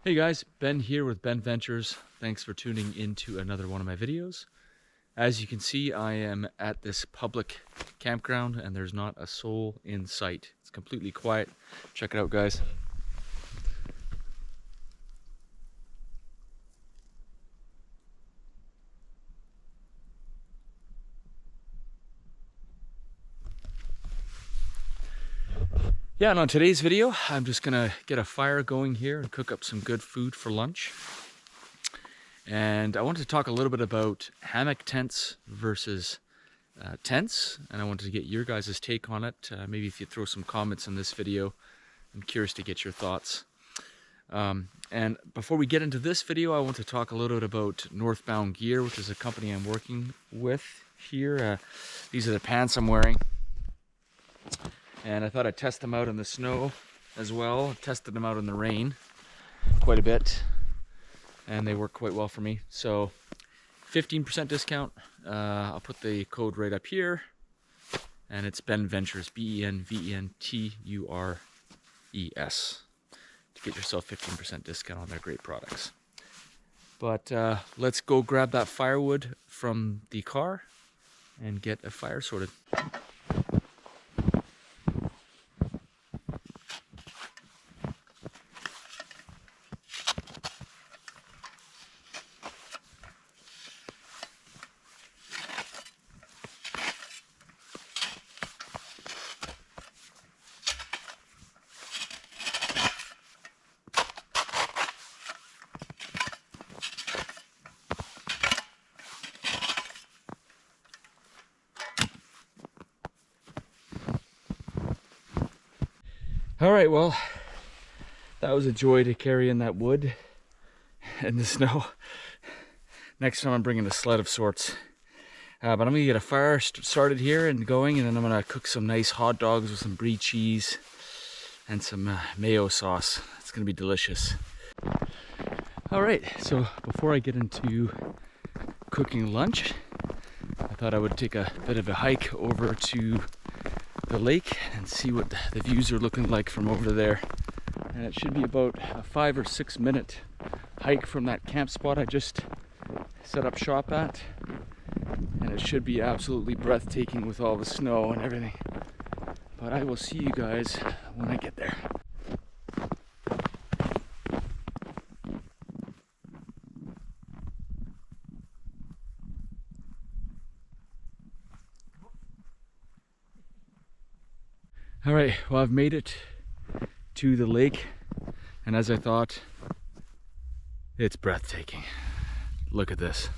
Hey guys, Ben here with Ben Ventures. Thanks for tuning into another one of my videos. As you can see, I am at this public campground and there's not a soul in sight. It's completely quiet. Check it out, guys. Yeah, and on today's video, I'm just gonna get a fire going here and cook up some good food for lunch. And I wanted to talk a little bit about hammock tents versus tents, and I wanted to get your guys' take on it. Maybe if you throw some comments in this video, I'm curious to get your thoughts. And before we get into this video, I want to talk a little bit about Northbound Gear, which is a company I'm working with here. These are the pants I'm wearing. And I thought I'd test them out in the snow as well. I tested them out in the rain quite a bit, and they work quite well for me. So 15% discount. I'll put the code right up here, and it's Ben Ventures, BenVentures, to get yourself 15% discount on their great products. But let's go grab that firewood from the car and get a fire sorted. All right, well, that was a joy to carry in that wood in the snow. Next time I'm bringing a sled of sorts. But I'm gonna get a fire started here and going, and then I'm gonna cook some nice hot dogs with some brie cheese and some mayo sauce. It's gonna be delicious. All right, so before I get into cooking lunch, I thought I would take a bit of a hike over to the lake and see what the views are looking like from over there. And it should be about a 5 or 6 minute hike from that camp spot I just set up shop at, and it should be absolutely breathtaking with all the snow and everything. But I will see you guys when I get there. All right, well, I've made it to the lake, and as I thought, it's breathtaking. Look at this.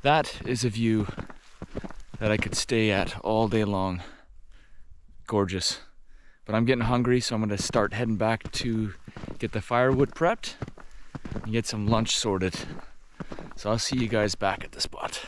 That is a view that I could stay at all day long. Gorgeous. But I'm getting hungry, so I'm gonna start heading back to get the firewood prepped and get some lunch sorted. So I'll see you guys back at the spot.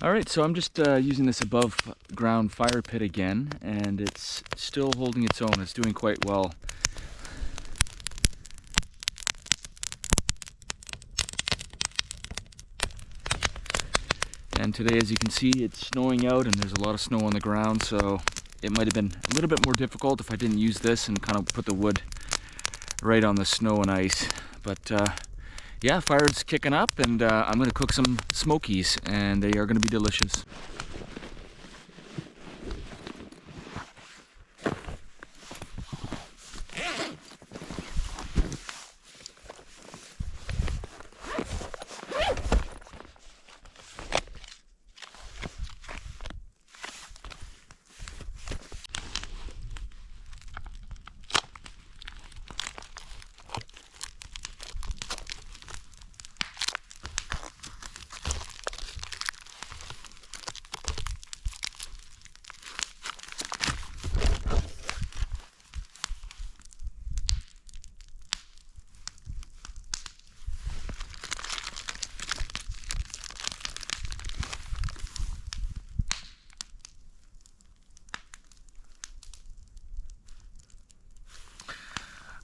All right, so I'm just using this above ground fire pit again, and it's still holding its own. It's doing quite well. And today, as you can see, it's snowing out and there's a lot of snow on the ground, so it might have been a little bit more difficult if I didn't use this and kind of put the wood right on the snow and ice. But yeah, fire's kicking up, and I'm going to cook some smokies, and they are going to be delicious.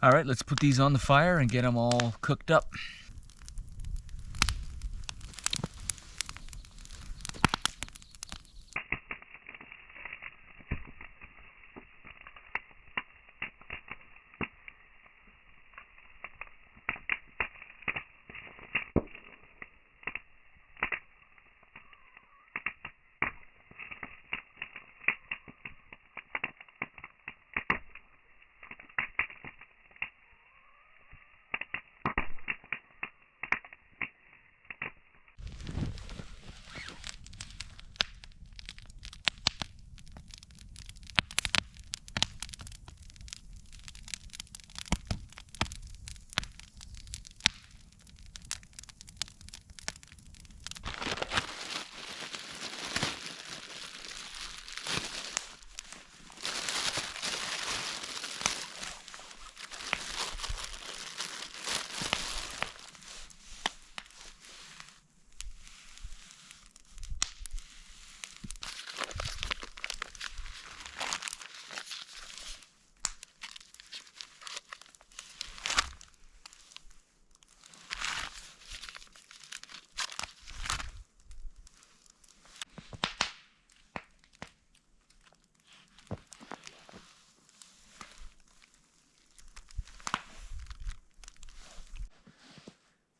All right, let's put these on the fire and get them all cooked up.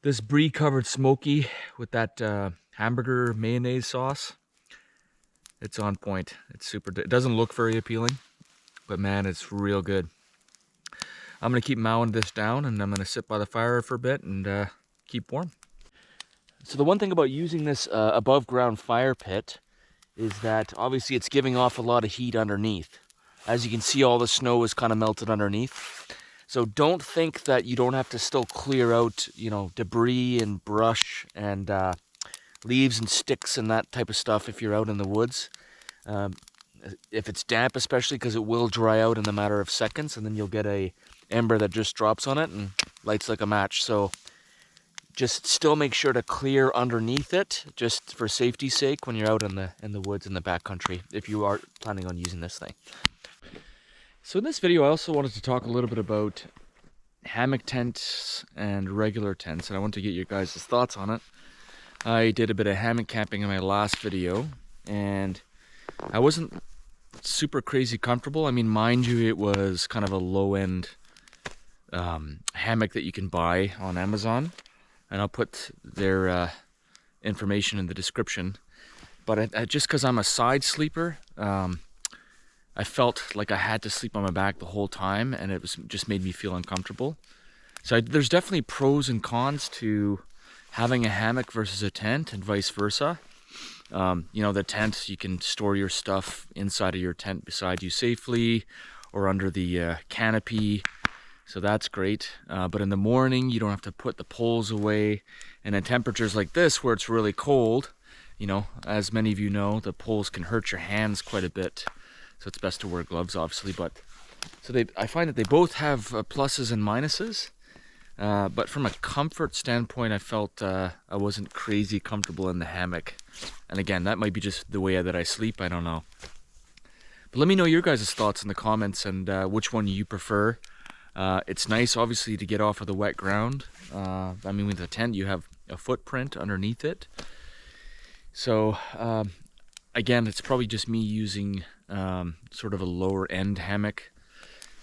This brie covered smoky with that hamburger mayonnaise sauce, it's on point. It's super, it doesn't look very appealing, but man, it's real good. I'm gonna keep mowing this down, and I'm gonna sit by the fire for a bit and keep warm. So the one thing about using this above ground fire pit is that obviously it's giving off a lot of heat underneath. As you can see, all the snow is kind of melted underneath. So don't think that you don't have to still clear out, you know, debris and brush and leaves and sticks and that type of stuff if you're out in the woods. If it's damp especially, because it will dry out in a matter of seconds, and then you'll get a ember that just drops on it and lights like a match. So just still make sure to clear underneath it, just for safety's sake, when you're out in the woods in the backcountry, if you are planning on using this thing. So in this video, I also wanted to talk a little bit about hammock tents and regular tents, and I want to get your guys' thoughts on it. I did a bit of hammock camping in my last video, and I wasn't super crazy comfortable. I mean, mind you, it was kind of a low-end hammock that you can buy on Amazon, and I'll put their information in the description. But just because I'm a side sleeper, I felt like I had to sleep on my back the whole time, and it was just made me feel uncomfortable. So there's definitely pros and cons to having a hammock versus a tent, and vice versa. You know, the tent, you can store your stuff inside of your tent beside you safely, or under the canopy, so that's great. But in the morning, you don't have to put the poles away, and at temperatures like this where it's really cold, you know, as many of you know, the poles can hurt your hands quite a bit. So it's best to wear gloves, obviously. But so I find that they both have pluses and minuses. But from a comfort standpoint, I felt I wasn't crazy comfortable in the hammock. And again, that might be just the way that I sleep, I don't know. But let me know your guys' thoughts in the comments and which one you prefer. It's nice, obviously, to get off of the wet ground. I mean, with the tent, you have a footprint underneath it. So, again, it's probably just me using sort of a lower end hammock.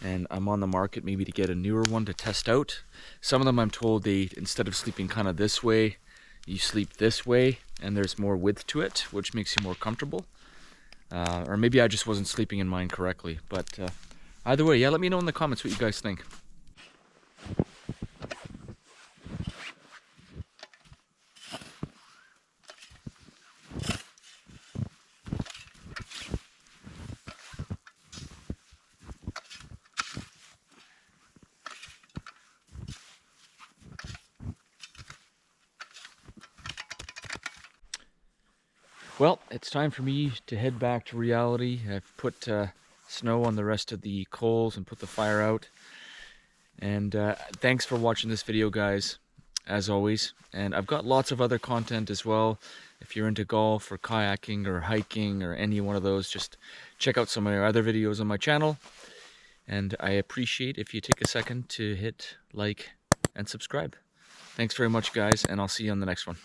And I'm on the market maybe to get a newer one to test out. Some of them I'm told instead of sleeping kind of this way, you sleep this way, and there's more width to it, which makes you more comfortable. Or maybe I just wasn't sleeping in mine correctly. But either way, yeah, let me know in the comments what you guys think. Well, it's time for me to head back to reality. I've put snow on the rest of the coals and put the fire out. And thanks for watching this video, guys, as always. And I've got lots of other content as well. If you're into golf or kayaking or hiking or any one of those, just check out some of our other videos on my channel. And I appreciate if you take a second to hit like and subscribe. Thanks very much, guys, and I'll see you on the next one.